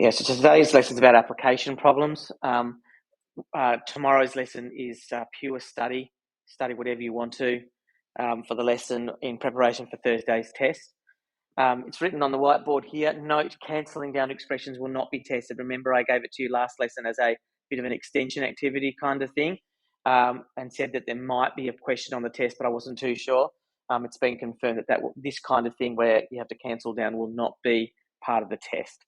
Yeah, so today's lesson is about application problems. Tomorrow's lesson is pure study whatever you want to for the lesson in preparation for Thursday's test. It's written on the whiteboard here. Note, cancelling down expressions will not be tested. Remember, I gave it to you last lesson as a bit of an extension activity kind of thing, and said that there might be a question on the test, but I wasn't too sure. It's been confirmed that this kind of thing where you have to cancel down will not be part of the test.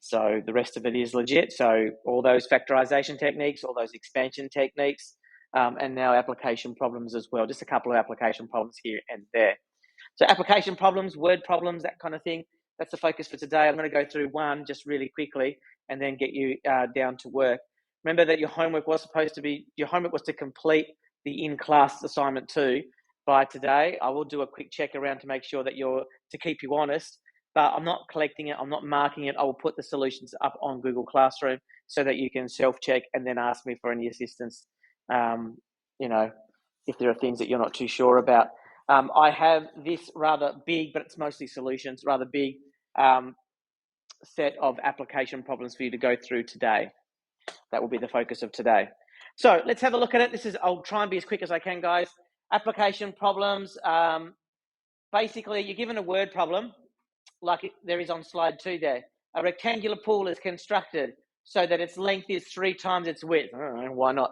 So the rest of it is legit. So all those factorization techniques, all those expansion techniques, and now application problems as well. Just a couple of application problems here and there. So application problems, word problems, that kind of thing. That's the focus for today. I'm going to go through one just really quickly and then get you down to work. Remember that your homework was to complete the in-class assignment 2 by today. I will do a quick check around to make sure that to keep you honest, but I'm not collecting it. I'm not marking it. I will put the solutions up on Google Classroom so that you can self-check and then ask me for any assistance, if there are things that you're not too sure about. I have this rather big, but it's mostly solutions, rather big set of application problems for you to go through today. That will be the focus of today. So let's have a look at it. I'll try and be as quick as I can, guys. Application problems. Basically, you're given a word problem, like there is on slide 2 there. A rectangular pool is constructed so that its length is 3 times its width. I don't know, why not?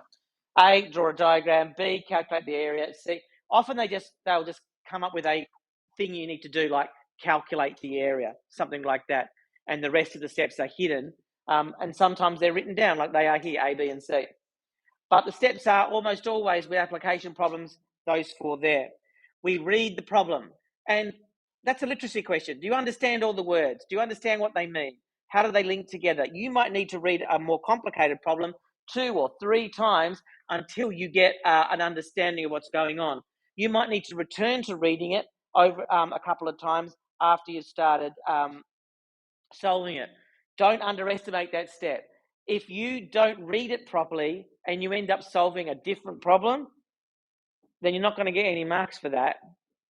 A, draw a diagram. B, calculate the area. C, often they'll just come up with a thing you need to do, like calculate the area, something like that. And the rest of the steps are hidden. And sometimes they're written down like they are here, A, B, and C. But the steps are almost always, with application problems, those 4 there. We read the problem. And that's a literacy question. Do you understand all the words? Do you understand what they mean? How do they link together? You might need to read a more complicated problem 2 or 3 times until you get an understanding of what's going on. You might need to return to reading it over a couple of times after you've started solving it. Don't underestimate that step. If you don't read it properly and you end up solving a different problem, then you're not going to get any marks for that.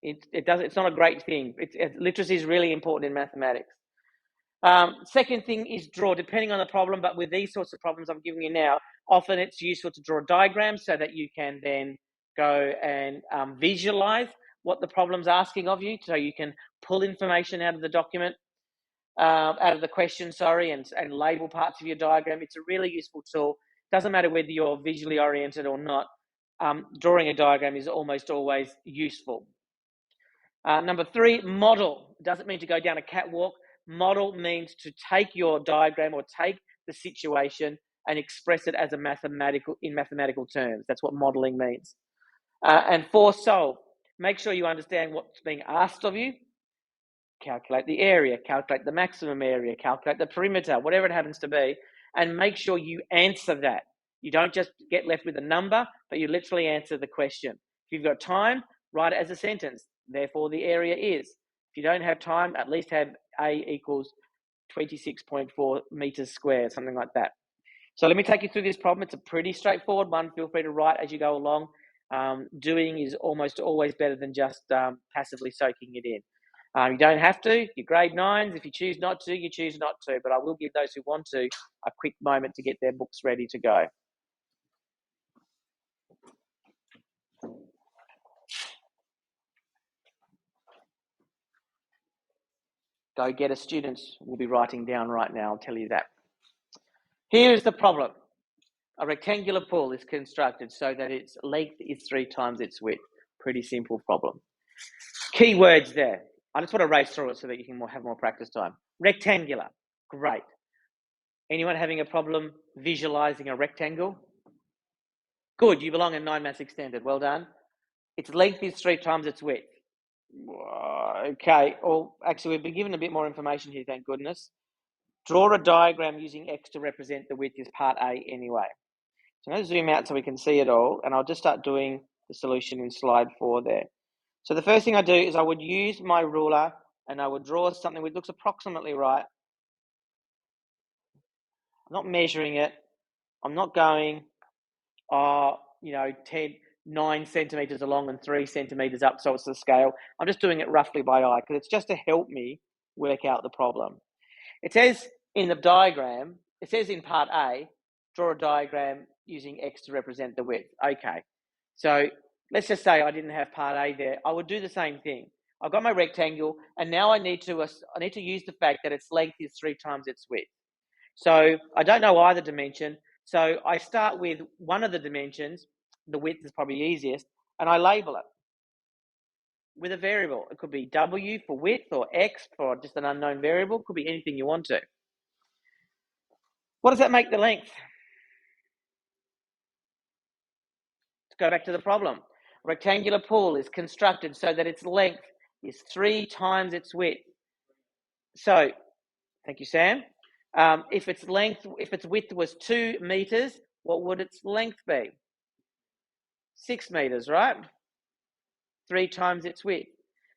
It's not a great thing. Literacy is really important in mathematics. Second thing is draw, depending on the problem, but with these sorts of problems I'm giving you now, often it's useful to draw a diagram so that you can then go and visualize what the problem's asking of you, so you can pull information out of the document, out of the question, and label parts of your diagram. It's a really useful tool. Doesn't matter whether you're visually oriented or not. Drawing a diagram is almost always useful. Number 3, model. Doesn't mean to go down a catwalk. Model means to take your diagram or take the situation and express it as in mathematical terms. That's what modeling means. And 4, solve. Make sure you understand what's being asked of you. Calculate the area, calculate the maximum area, calculate the perimeter, whatever it happens to be, and make sure you answer that. You don't just get left with a number, but you literally answer the question. If you've got time, write it as a sentence. Therefore, the area is. If you don't have time, at least have A equals 26.4 meters squared, something like that. So let me take you through this problem. It's a pretty straightforward one. Feel free to write as you go along. Doing is almost always better than just passively soaking it in. You don't have to. Your grade 9s, if you choose not to, you choose not to. But I will give those who want to a quick moment to get their books ready to go. Go-getter students will be writing down right now, I'll tell you that. Here is the problem. A rectangular pool is constructed so that its length is 3 times its width. Pretty simple problem. Key words there. I just want to race through it so that you can have more practice time. Rectangular. Great. Anyone having a problem visualizing a rectangle? Good, you belong in 9 Maths Extended. Well done. Its length is 3 times its width. Okay, well, actually, we've been given a bit more information here, thank goodness. Draw a diagram using X to represent the width is part A anyway. So I'm going to zoom out so we can see it all, and I'll just start doing the solution in slide 4 there. So the first thing I do is I would use my ruler and I would draw something which looks approximately right. I'm not measuring it. I'm not going, 9 centimeters along and 3 centimeters up, so it's the scale. I'm just doing it roughly by eye because it's just to help me work out the problem. It says in the diagram, it says in part A, draw a diagram using X to represent the width. Okay, so let's just say I didn't have part A there. I would do the same thing. I've got my rectangle, and now I need to use the fact that its length is 3 times its width. So I don't know either dimension, so I start with one of the dimensions. The width is probably easiest, and I label it with a variable. It could be W for width or X for just an unknown variable. It could be anything you want to. What does that make the length? Let's go back to the problem. A rectangular pool is constructed so that its length is 3 times its width. So, thank you, Sam. If its width was 2 meters, what would its length be? 6 meters, right? 3 times its width.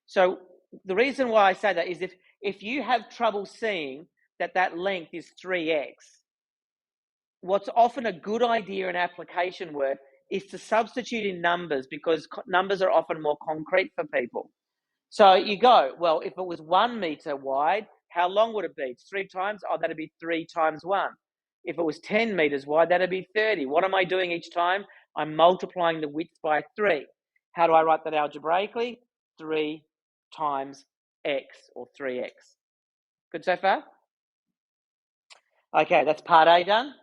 So the reason why I say that is if you have trouble seeing that length is 3x, what's often a good idea in application work is to substitute in numbers, because numbers are often more concrete for people. So you go, well, if it was 1 meter wide, how long would it be? It's 3 times. Oh, that'd be 3 times 1. If it was 10 meters wide, that'd be 30. What am I doing each time? I'm multiplying the width by 3. How do I write that algebraically? 3 times x, or 3x. Good so far? Okay, that's part A done.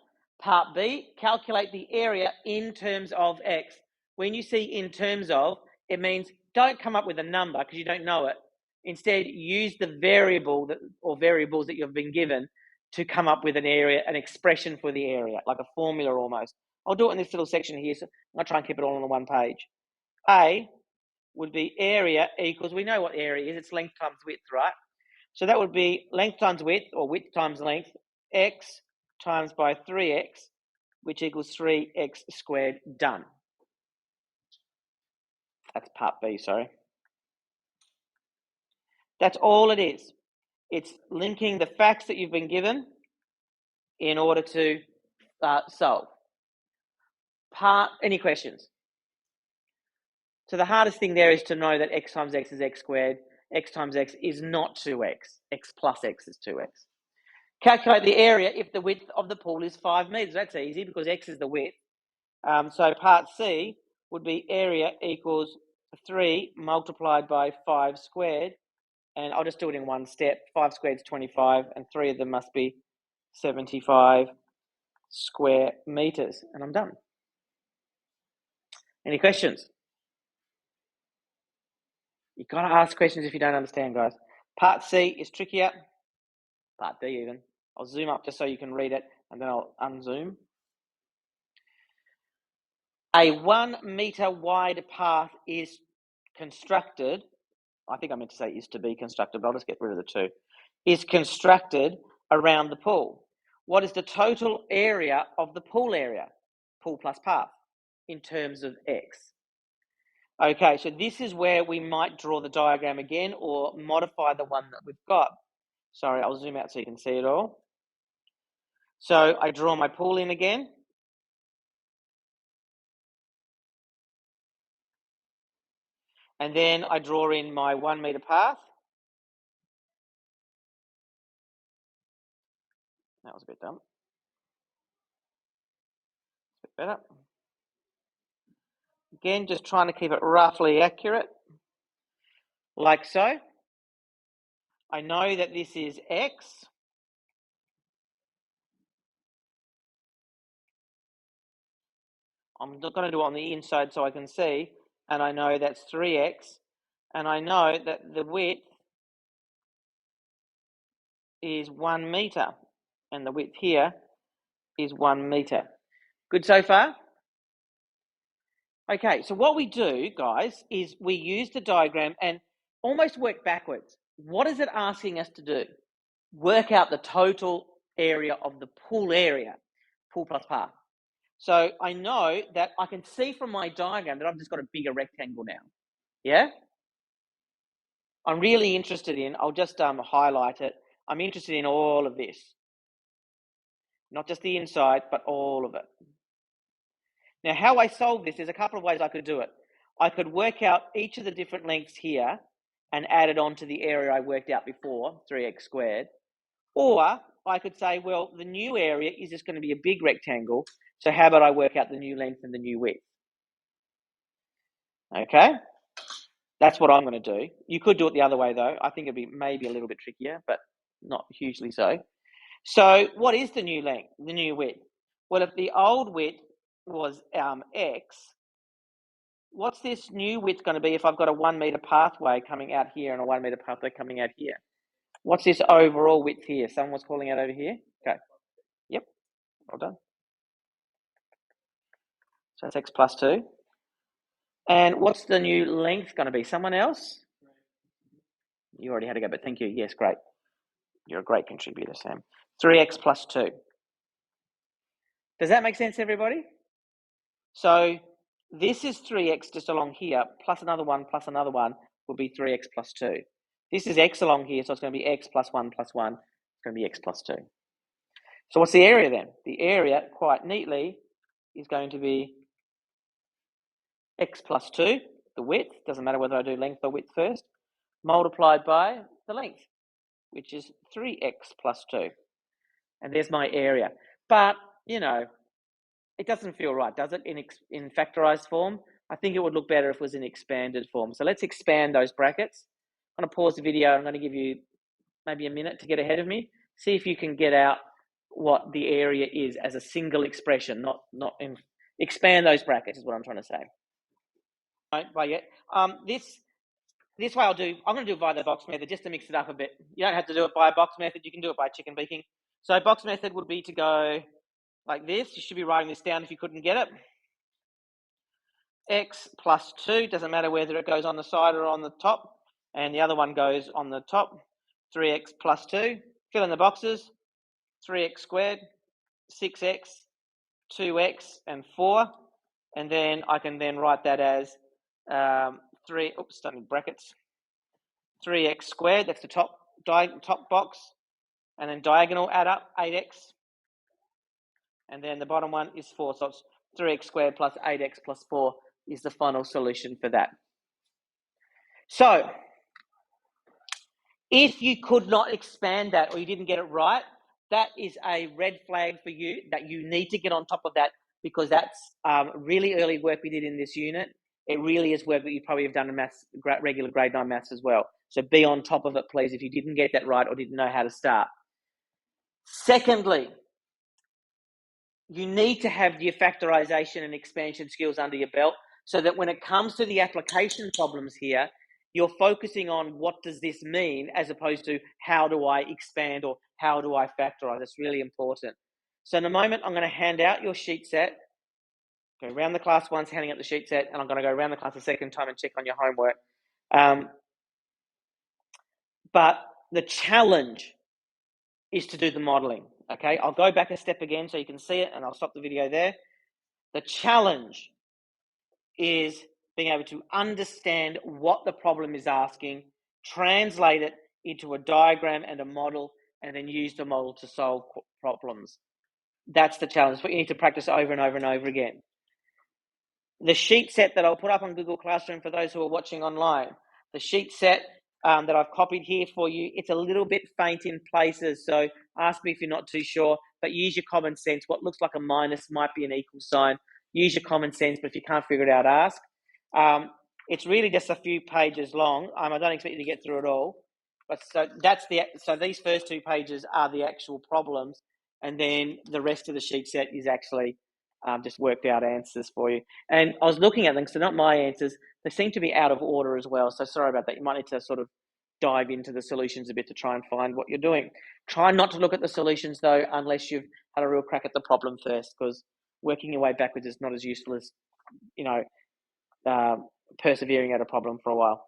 Part B, calculate the area in terms of x. When you see in terms of, it means don't come up with a number because you don't know it. Instead, use the variable or variables that you've been given to come up with an area, an expression for the area, like a formula almost. I'll do it in this little section here, so I'll try and keep it all on the one page. A would be area equals, we know what area is, it's length times width, right? So that would be length times width, or width times length, x times by 3x, which equals 3x squared, done. That's part B, sorry. That's all it is. It's linking the facts that you've been given in order to solve. Any questions? So the hardest thing there is to know that x times x is x squared. X times x is not 2x. X plus x is 2x. Calculate the area if the width of the pool is 5 meters. That's easy because x is the width. So part C would be area equals 3 multiplied by 5 squared. And I'll just do it in one step. 5 squared is 25, and 3 of them must be 75 square meters. And I'm done. Any questions? You've got to ask questions if you don't understand, guys. Part C is trickier. Part D even. I'll zoom up just so you can read it, and then I'll unzoom. A 1 meter wide path is constructed. I think I meant to say is to be constructed, but I'll just get rid of the 2. Is constructed around the pool. What is the total area of the pool area? Pool plus path in terms of x. Okay, so this is where we might draw the diagram again or modify the one that we've got. Sorry, I'll zoom out so you can see it all. So I draw my pool in again. And then I draw in my 1 meter path. That was a bit dumb. A bit better. Again, just trying to keep it roughly accurate. Like so. I know that this is x. I'm not going to do it on the inside so I can see. And I know that's 3x. And I know that the width is 1 meter. And the width here is 1 meter. Good so far? Okay, so what we do, guys, is we use the diagram and almost work backwards. What is it asking us to do? Work out the total area of the pool area, pool plus path. So I know that I can see from my diagram that I've just got a bigger rectangle now. Yeah? I'm really interested in, I'll just highlight it. I'm interested in all of this. Not just the inside, but all of it. Now, how I solve this, there's a couple of ways I could do it. I could work out each of the different lengths here and add it on to the area I worked out before, 3x squared. Or I could say, well, the new area is just going to be a big rectangle. So how about I work out the new length and the new width? Okay. That's what I'm going to do. You could do it the other way, though. I think it'd be maybe a little bit trickier, but not hugely so. So what is the new length, the new width? Well, if the old width was x, what's this new width going to be if I've got a 1 meter pathway coming out here and a 1 meter pathway coming out here? What's this overall width here? Someone was calling out over here? Okay. Yep. Well done. So that's x plus 2. And what's the new length going to be? Someone else? You already had to go, but thank you. Yes, great. You're a great contributor, Sam. 3x plus 2. Does that make sense, everybody? So this is 3x just along here, plus another 1 will be 3x plus 2. This is x along here, so it's going to be x plus 1 plus 1. It's going to be x plus 2. So what's the area then? The area, quite neatly, is going to be x plus 2, the width, doesn't matter whether I do length or width first, multiplied by the length, which is 3x plus 2. And there's my area. But, you know, it doesn't feel right, does it, in factorized form? I think it would look better if it was in expanded form. So let's expand those brackets. I'm going to pause the video. I'm going to give you maybe a minute to get ahead of me. See if you can get out what the area is as a single expression, not in expand those brackets is what I'm trying to say. By yet. This way I'm going to do it by the box method just to mix it up a bit. You don't have to do it by a box method. You can do it by chicken beaking. So box method would be to go like this. You should be writing this down if you couldn't get it. X plus 2, doesn't matter whether it goes on the side or on the top, and the other one goes on the top. 3x plus 2, fill in the boxes. 3x squared, 6x, 2x, and 4. And then I can then write that as 3x squared, that's the top box, and then diagonal add up 8x, and then the bottom one is 4, so it's 3x squared plus 8x plus 4 is the final solution for that. So if you could not expand that or you didn't get it right, that is a red flag for you that you need to get on top of that, because that's really early work we did in this unit. It really is work that you probably have done in maths, regular grade 9 maths as well. So be on top of it, please, if you didn't get that right or didn't know how to start. Secondly, you need to have your factorization and expansion skills under your belt so that when it comes to the application problems here, you're focusing on what does this mean as opposed to how do I expand or how do I factorize. That's really important. So in a moment, I'm going to hand out your sheet set. Go around the class once, handing out the sheet set, and I'm going to go around the class a second time and check on your homework. But the challenge is to do the modeling. Okay, I'll go back a step again so you can see it, and I'll stop the video there. The challenge is being able to understand what the problem is asking, translate it into a diagram and a model, and then use the model to solve problems. That's the challenge. But you need to practice over and over and over again. The sheet set that I'll put up on Google Classroom for those who are watching online, the sheet set that I've copied here for you, it's a little bit faint in places, so ask me if you're not too sure, but use your common sense. What looks like a minus might be an equal sign. Use your common sense, but if you can't figure it out, ask. It's really just a few pages long. I don't expect you to get through it all, but so these first 2 pages are the actual problems, and then the rest of the sheet set is actually just worked out answers for you. And I was looking at them, so not my answers. They seem to be out of order as well. So sorry about that. You might need to sort of dive into the solutions a bit to try and find what you're doing. Try not to look at the solutions though, unless you've had a real crack at the problem first, because working your way backwards is not as useful as, persevering at a problem for a while.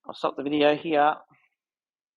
I'll stop the video here.